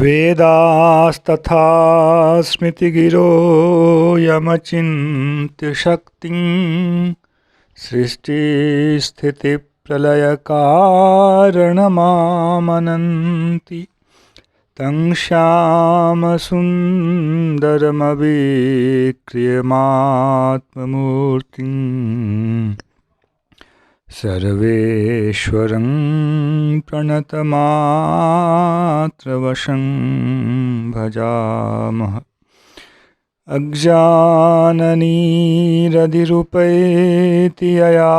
वेदास्तथा स्मृतिगिरो यमचिन्त्य शक्तिं सृष्टिस्थितिप्रलयकारणमामनन्ति तं श्यामसुन्दरमविक्रियमात्ममूर्तिं सर्वेश्वरं प्रणतमात्रवशं भजामः। अज्ञाननिरधिरुपैति यया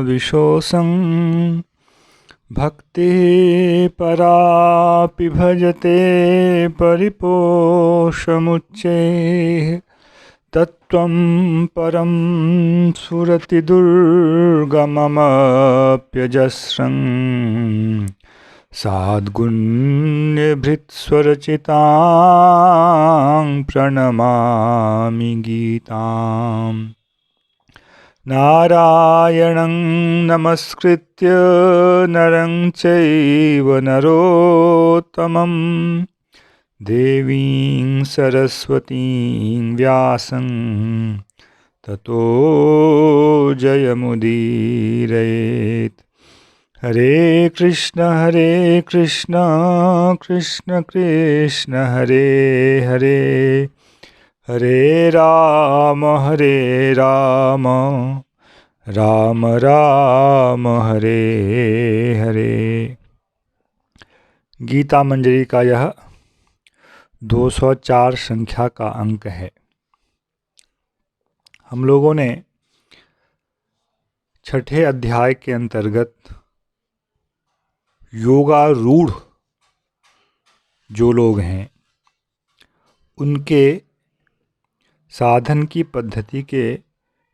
विशोषं भक्तिः परापि भजते परिपोषमुच्चैः तत्त्वं परं सुरतिदुर्गममप्यजस्रं साद्गुण्यभृत्स्वरचितां प्रणमामि गीताम्। नारायणं नमस्कृत्य नरं चैव नरोत्तमं देवीं सरस्वतीं व्यासं ततो जयमुदीरयेत्। हरे कृष्ण कृष्ण कृष्ण हरे हरे, हरे राम राम राम हरे हरे। गीता मंजरी का यह 204 संख्या का अंक है। हम लोगों ने छठे अध्याय के अंतर्गत योगारूढ़ जो लोग हैं उनके साधन की पद्धति के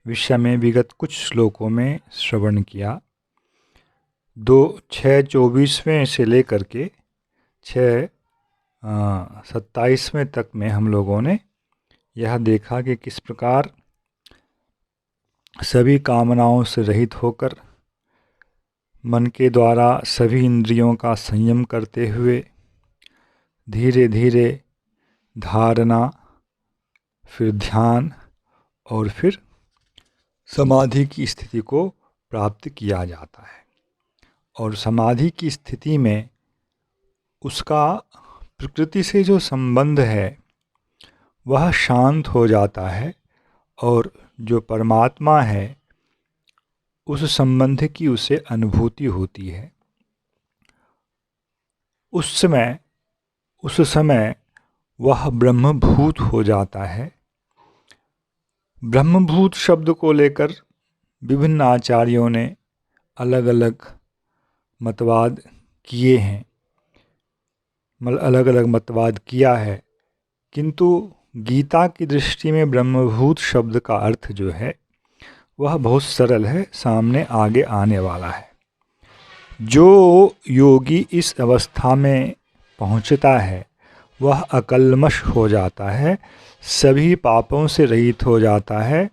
विषय में विगत कुछ श्लोकों में श्रवण किया। 6:24वें से लेकर के 6:27वें तक में हम लोगों ने यह देखा कि किस प्रकार सभी कामनाओं से रहित होकर मन के द्वारा सभी इंद्रियों का संयम करते हुए धीरे धीरे धारणा, फिर ध्यान और फिर समाधि की स्थिति को प्राप्त किया जाता है। और समाधि की स्थिति में उसका प्रकृति से जो संबंध है वह शांत हो जाता है और जो परमात्मा है उस संबंध की उसे अनुभूति होती है। उस समय वह ब्रह्मभूत हो जाता है। ब्रह्मभूत शब्द को लेकर विभिन्न आचार्यों ने अलग अलग मतवाद किए हैं, अलग अलग मतवाद किया है, किंतु गीता की दृष्टि में ब्रह्मभूत शब्द का अर्थ जो है वह बहुत सरल है, सामने आगे आने वाला है। जो योगी इस अवस्था में पहुंचता है वह अकल्मष हो जाता है, सभी पापों से रहित हो जाता है।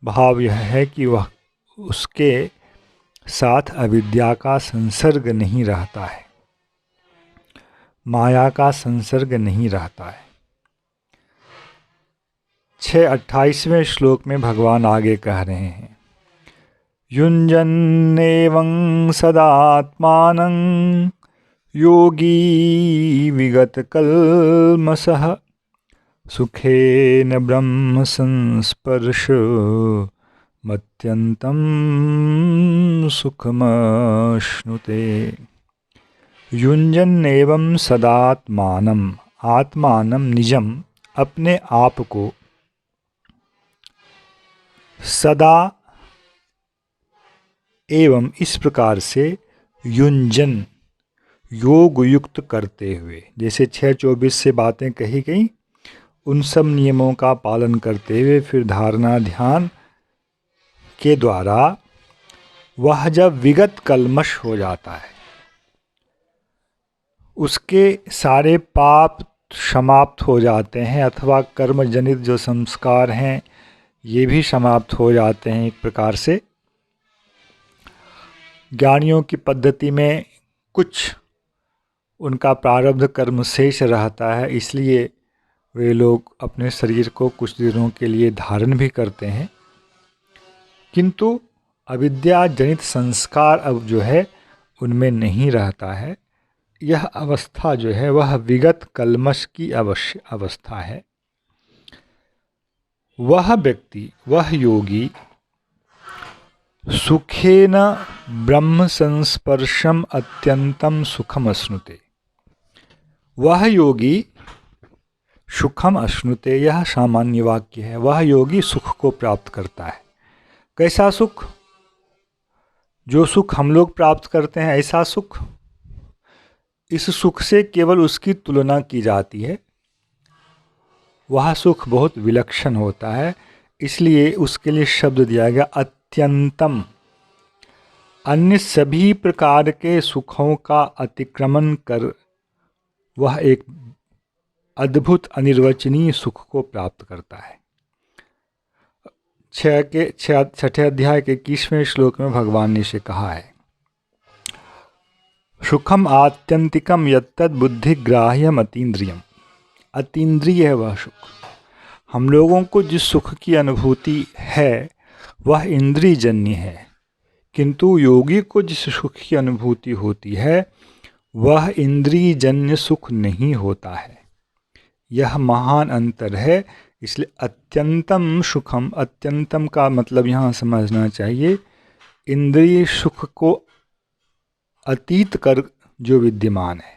भाव यह है कि वह उसके साथ अविद्या का संसर्ग नहीं रहता है, माया का संसर्ग नहीं रहता है। 6:28वें श्लोक में भगवान आगे कह रहे हैं, युञ्जन्नेवं सदात्मानं योगी विगतकल्मषः सुखेन ब्रह्म संस्पर्श मत्यन्तं सुखमश्नुते। युञ्जन्नेवं सदात्मानं, आत्मानं निजम, अपने आप को सदा एवं इस प्रकार से युंजन, योग युक्त करते हुए, जैसे 6:24 से बातें कही गई उन सब नियमों का पालन करते हुए फिर धारणा ध्यान के द्वारा वह जब विगत कल्मष हो जाता है, उसके सारे पाप समाप्त हो जाते हैं अथवा कर्म जनित जो संस्कार हैं ये भी समाप्त हो जाते हैं। एक प्रकार से ज्ञानियों की पद्धति में कुछ उनका प्रारब्ध कर्म शेष रहता है, इसलिए वे लोग अपने शरीर को कुछ दिनों के लिए धारण भी करते हैं, किंतु अविद्या जनित संस्कार अब जो है उनमें नहीं रहता है। यह अवस्था जो है वह विगत कल्मश की अवस्था है। वह व्यक्ति, वह योगी सुखेन ब्रह्म संस्पर्शम अत्यंतम सुखम अश्नुते। वह योगी सुखम अश्नुते, यह सामान्य वाक्य है। वह योगी सुख को प्राप्त करता है। कैसा सुख? जो सुख हम लोग प्राप्त करते हैं ऐसा सुख? इस सुख से केवल उसकी तुलना की जाती है। वह सुख बहुत विलक्षण होता है, इसलिए उसके लिए शब्द दिया गया अत्यंतम। अन्य सभी प्रकार के सुखों का अतिक्रमण कर वह एक अद्भुत अनिर्वचनीय सुख को प्राप्त करता है। 6 अध्याय के 21वें श्लोक में भगवान ने इसे कहा है, सुखम आत्यंतिकम यत्तद् बुद्धिग्राह्यम अतीन्द्रियम। अतीन्द्रिय है वह सुख। हम लोगों को जिस सुख की अनुभूति है वह इंद्रियजन्य है, किंतु योगी को जिस सुख की अनुभूति होती है वह इंद्रियजन्य सुख नहीं होता है। यह महान अंतर है। इसलिए अत्यंतम सुखम, अत्यंतम का मतलब यहाँ समझना चाहिए इंद्रिय सुख को अतीत कर जो विद्यमान है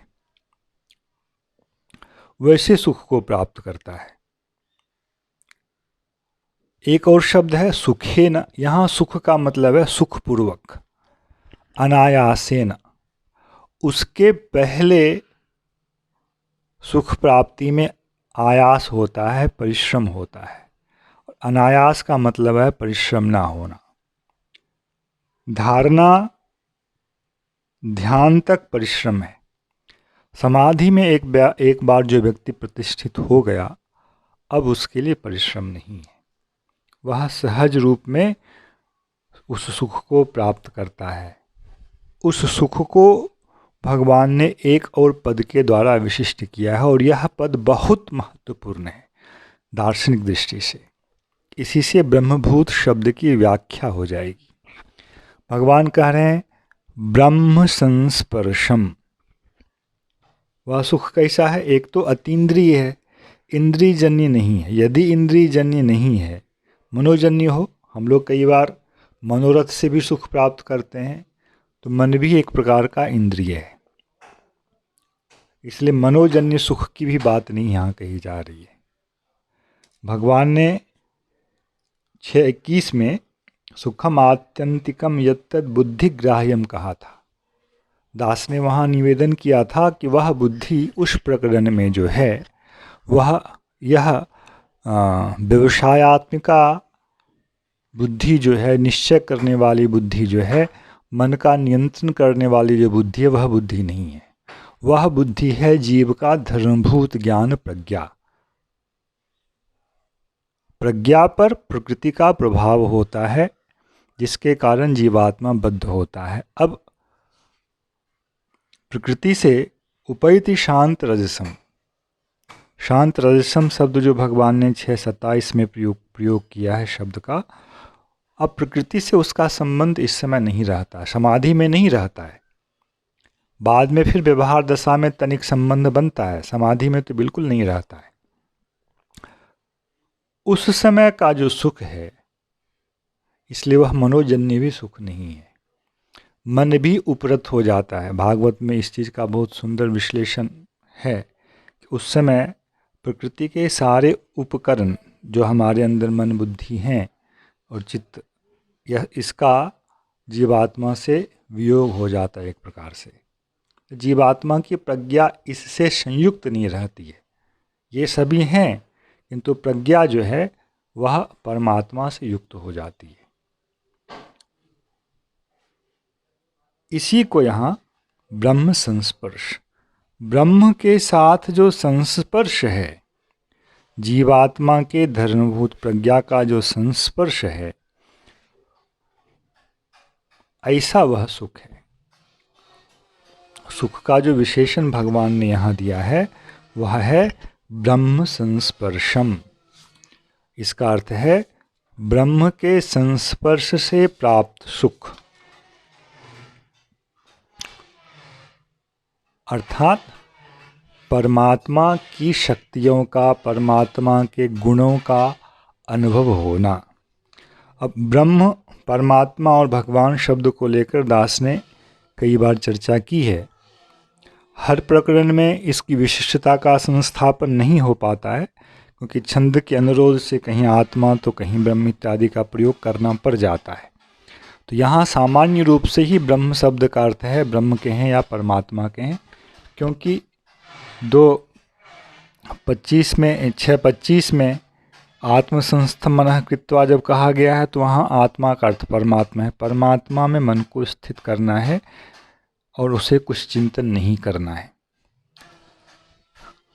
वैसे सुख को प्राप्त करता है। एक और शब्द है सुखेन। यहाँ सुख का मतलब है सुखपूर्वक, अनायासेन। उसके पहले सुख प्राप्ति में आयास होता है, परिश्रम होता है। अनायास का मतलब है परिश्रम ना होना। धारणा ध्यान तक परिश्रम है। समाधि में एक बार जो व्यक्ति प्रतिष्ठित हो गया, अब उसके लिए परिश्रम नहीं है। वह सहज रूप में उस सुख को प्राप्त करता है। उस सुख को भगवान ने एक और पद के द्वारा विशिष्ट किया है, और यह पद बहुत महत्वपूर्ण है दार्शनिक दृष्टि से। इसी से ब्रह्मभूत शब्द की व्याख्या हो जाएगी। भगवान कह रहे हैं ब्रह्म संस्पर्शम। वह सुख कैसा है? एक तो अतीन्द्रिय है, इंद्रियजन्य नहीं है। यदि इंद्रियजन्य नहीं है, मनोजन्य हो, हम लोग कई बार मनोरथ से भी सुख प्राप्त करते हैं, तो मन भी एक प्रकार का इंद्रिय है। इसलिए मनोजन्य सुख की भी बात नहीं यहाँ कही जा रही है। भगवान ने 6:21 में सुखम आत्यंतिकम यत्तद् बुद्धिग्राह्यम कहा था। दास ने वहाँ निवेदन किया था कि वह बुद्धि उस प्रकरण में जो है वह यह व्यवसायत्मिका बुद्धि जो है, निश्चय करने वाली बुद्धि जो है, मन का नियंत्रण करने वाली जो बुद्धि है वह बुद्धि नहीं है। वह बुद्धि है जीव का धर्मभूत ज्ञान प्रज्ञा। प्रज्ञा पर प्रकृति का प्रभाव होता है, जिसके कारण जीवात्मा बद्ध होता है। अब प्रकृति से उपैति शांत रजसम। शांत रजसम शब्द जो भगवान ने 6:27 में प्रयोग किया है शब्द का, अब प्रकृति से उसका संबंध इस समय नहीं रहता, समाधि में नहीं रहता है। बाद में फिर व्यवहार दशा में तनिक संबंध बनता है, समाधि में तो बिल्कुल नहीं रहता है। उस समय का जो सुख है, इसलिए वह मनोजन्य भी सुख नहीं है। मन भी उपरत हो जाता है। भागवत में इस चीज़ का बहुत सुंदर विश्लेषण है कि उस समय प्रकृति के सारे उपकरण जो हमारे अंदर मन बुद्धि हैं और चित्त, यह इसका जीवात्मा से वियोग हो जाता है एक प्रकार से। जीवात्मा की प्रज्ञा इससे संयुक्त नहीं रहती है। ये सभी हैं, किंतु प्रज्ञा जो है वह परमात्मा से युक्त हो जाती है। इसी को यहाँ ब्रह्म संस्पर्श, ब्रह्म के साथ जो संस्पर्श है, जीवात्मा के धर्मभूत प्रज्ञा का जो संस्पर्श है, ऐसा वह सुख है। सुख का जो विशेषण भगवान ने यहाँ दिया है वह है ब्रह्म संस्पर्शम। इसका अर्थ है ब्रह्म के संस्पर्श से प्राप्त सुख, अर्थात परमात्मा की शक्तियों का, परमात्मा के गुणों का अनुभव होना। अब ब्रह्म, परमात्मा और भगवान शब्द को लेकर दास ने कई बार चर्चा की है। हर प्रकरण में इसकी विशिष्टता का संस्थापन नहीं हो पाता है, क्योंकि छंद के अनुरोध से कहीं आत्मा तो कहीं ब्रह्म इत्यादि का प्रयोग करना पड़ जाता है। तो यहाँ सामान्य रूप से ही ब्रह्म शब्द का अर्थ है ब्रह्म के हैं या परमात्मा के हैं, क्योंकि 6:25 में आत्मसंस्थ मनः कृत्वा जब कहा गया है तो वहाँ आत्मा का अर्थ परमात्मा है। परमात्मा में मन को स्थित करना है और उसे कुछ चिंतन नहीं करना है।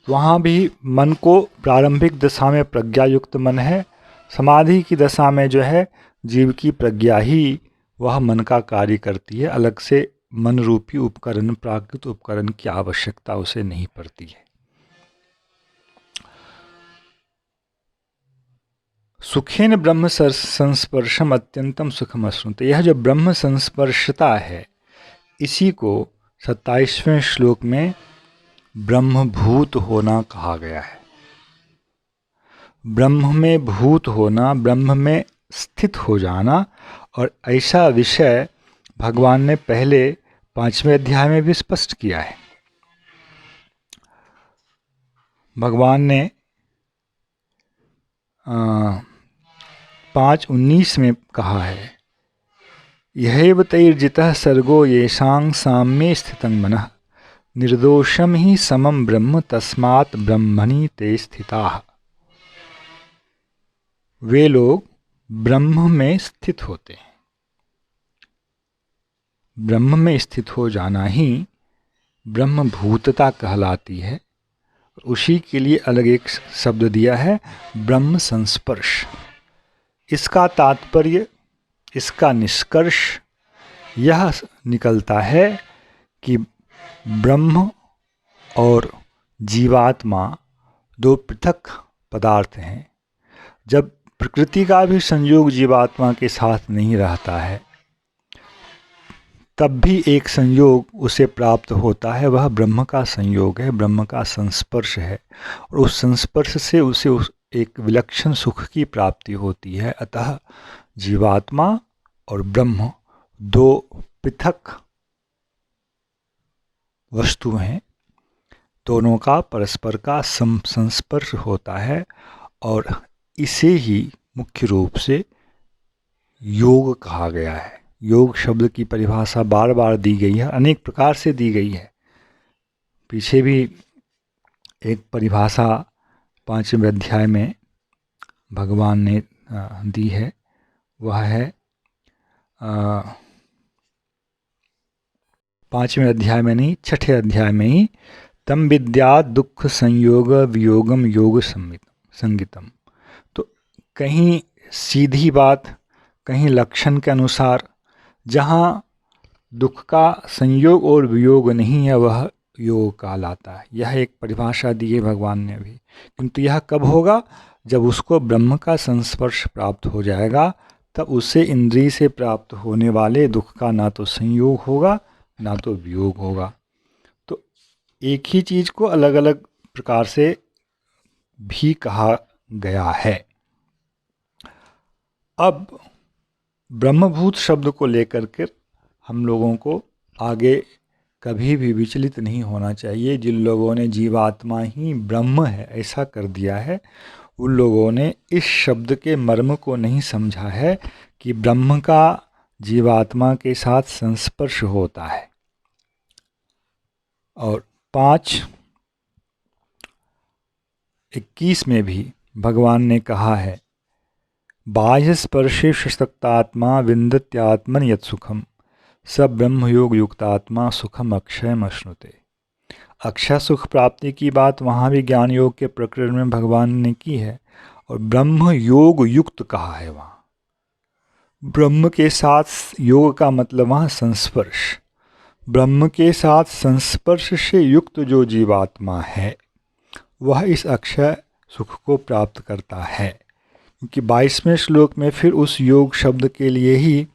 वहाँ भी मन को प्रारंभिक दशा में प्रज्ञा युक्त मन है, समाधि की दशा में जो है जीव की प्रज्ञा ही वह मन का कार्य करती है। अलग से मन रूपी उपकरण, प्राकृत उपकरण की आवश्यकता उसे नहीं पड़ती है। सुखेन ब्रह्म संस्पर्शम अत्यंतम सुखम अश्नुते। यह जो ब्रह्म संस्पर्शता है इसी को 27वें श्लोक में ब्रह्मभूत होना कहा गया है। ब्रह्म में भूत होना, ब्रह्म में स्थित हो जाना, और ऐसा विषय भगवान ने पहले 5वें अध्याय में भी स्पष्ट किया है। भगवान ने 5:19 में कहा है, यहैव तैर्जितः सर्गो येषां साम्ये स्थितं मनः निर्दोषम ही समम ब्रह्म तस्मात् ब्रह्मणि ते स्थिताः। वे लोग ब्रह्म में स्थित होते हैं। ब्रह्म में स्थित हो जाना ही ब्रह्मभूतता कहलाती है। उसी के लिए अलग एक शब्द दिया है ब्रह्म संस्पर्श। इसका तात्पर्य, इसका निष्कर्ष यह निकलता है कि ब्रह्म और जीवात्मा दो पृथक पदार्थ हैं। जब प्रकृति का भी संयोग जीवात्मा के साथ नहीं रहता है तब भी एक संयोग उसे प्राप्त होता है, वह ब्रह्म का संयोग है, ब्रह्म का संस्पर्श है, और उस संस्पर्श से उसे एक विलक्षण सुख की प्राप्ति होती है। अतः जीवात्मा और ब्रह्म दो पृथक वस्तु हैं, दोनों का परस्पर का संस्पर्श होता है, और इसे ही मुख्य रूप से योग कहा गया है। योग शब्द की परिभाषा बार बार दी गई है, अनेक प्रकार से दी गई है। पीछे भी एक परिभाषा 5वें अध्याय में भगवान ने दी है, वह है 5वें अध्याय में नहीं, 6ठे अध्याय में ही, तम विद्या दुख संयोग वियोगम योग संगीतम। तो कहीं सीधी बात, कहीं लक्षण के अनुसार, जहाँ दुख का संयोग और वियोग नहीं है वह योग कहलाता है। यह एक परिभाषा दी है भगवान ने भी। किंतु यह कब होगा? जब उसको ब्रह्म का संस्पर्श प्राप्त हो जाएगा, तब उसे इंद्रिय से प्राप्त होने वाले दुख का ना तो संयोग होगा ना तो वियोग होगा। तो एक ही चीज़ को अलग अलग प्रकार से भी कहा गया है। अब ब्रह्मभूत शब्द को लेकर के हम लोगों को आगे कभी भी विचलित नहीं होना चाहिए। जिन लोगों ने जीवात्मा ही ब्रह्म है ऐसा कर दिया है, उन लोगों ने इस शब्द के मर्म को नहीं समझा है कि ब्रह्म का जीवात्मा के साथ संस्पर्श होता है। और 5:21 में भी भगवान ने कहा है, बाह्य स्पर्शे सशक्तात्मा विन्दत्यात्मन यत् सुखम स ब्रह्मयोग युक्तात्मा सुखम अक्षयम अश्नुते। अक्षय सुख प्राप्ति की बात वहाँ भी ज्ञान योग के प्रकरण में भगवान ने की है, और ब्रह्म योग युक्त कहा है। वहाँ ब्रह्म के साथ योग का मतलब वहाँ संस्पर्श। ब्रह्म के साथ संस्पर्श से युक्त जो जीवात्मा है वह इस अक्षय सुख को प्राप्त करता है। क्योंकि 22वें श्लोक में फिर उस योग शब्द के लिए ही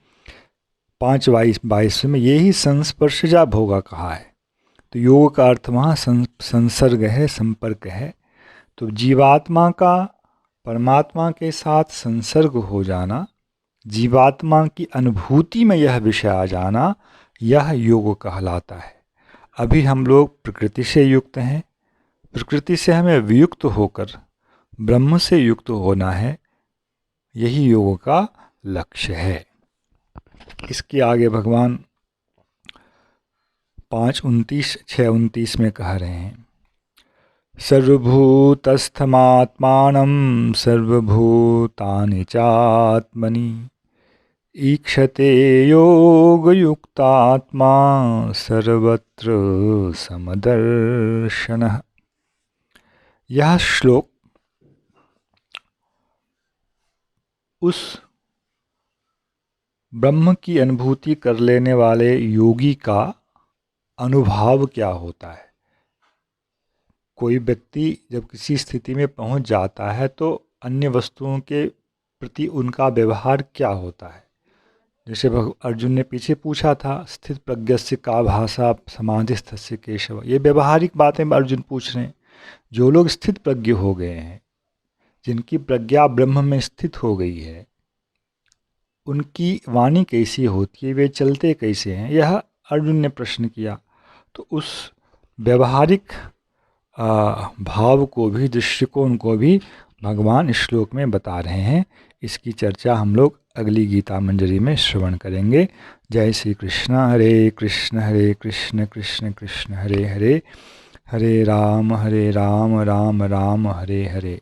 5:22 में यही संस्पर्शजा भोगा कहा है। तो योग का अर्थ वहाँ संसर्ग है, संपर्क है। तो जीवात्मा का परमात्मा के साथ संसर्ग हो जाना, जीवात्मा की अनुभूति में यह विषय आ जाना, यह योग कहलाता है। अभी हम लोग प्रकृति से युक्त हैं, प्रकृति से हमें वियुक्त होकर ब्रह्म से युक्त होना है, यही योग का लक्ष्य है। इसके आगे भगवान 6:29 में कह रहे हैं, सर्वभूतस्थमात्मानं सर्वभूतानि चात्मनि ईक्षते योगयुक्तात्मा सर्वत्र समदर्शनः। यह श्लोक उस ब्रह्म की अनुभूति कर लेने वाले योगी का अनुभव क्या होता है। कोई व्यक्ति जब किसी स्थिति में पहुंच जाता है तो अन्य वस्तुओं के प्रति उनका व्यवहार क्या होता है। जैसे अर्जुन ने पीछे पूछा था, स्थित प्रज्ञस्य का भाषा समाधिस्थस्य केशव। ये व्यवहारिक बातें अर्जुन पूछ रहे हैं। जो लोग स्थित प्रज्ञ हो गए हैं, जिनकी प्रज्ञा ब्रह्म में स्थित हो गई है, उनकी वाणी कैसी होती है, वे चलते कैसे हैं, यह अर्जुन ने प्रश्न किया। तो उस व्यवहारिक भाव को भी, दृष्टिकोण को भी भगवान इस श्लोक में बता रहे हैं। इसकी चर्चा हम लोग अगली गीता मंजरी में श्रवण करेंगे। जय श्री कृष्ण। हरे कृष्ण कृष्ण कृष्ण हरे हरे, हरे राम राम राम हरे हरे।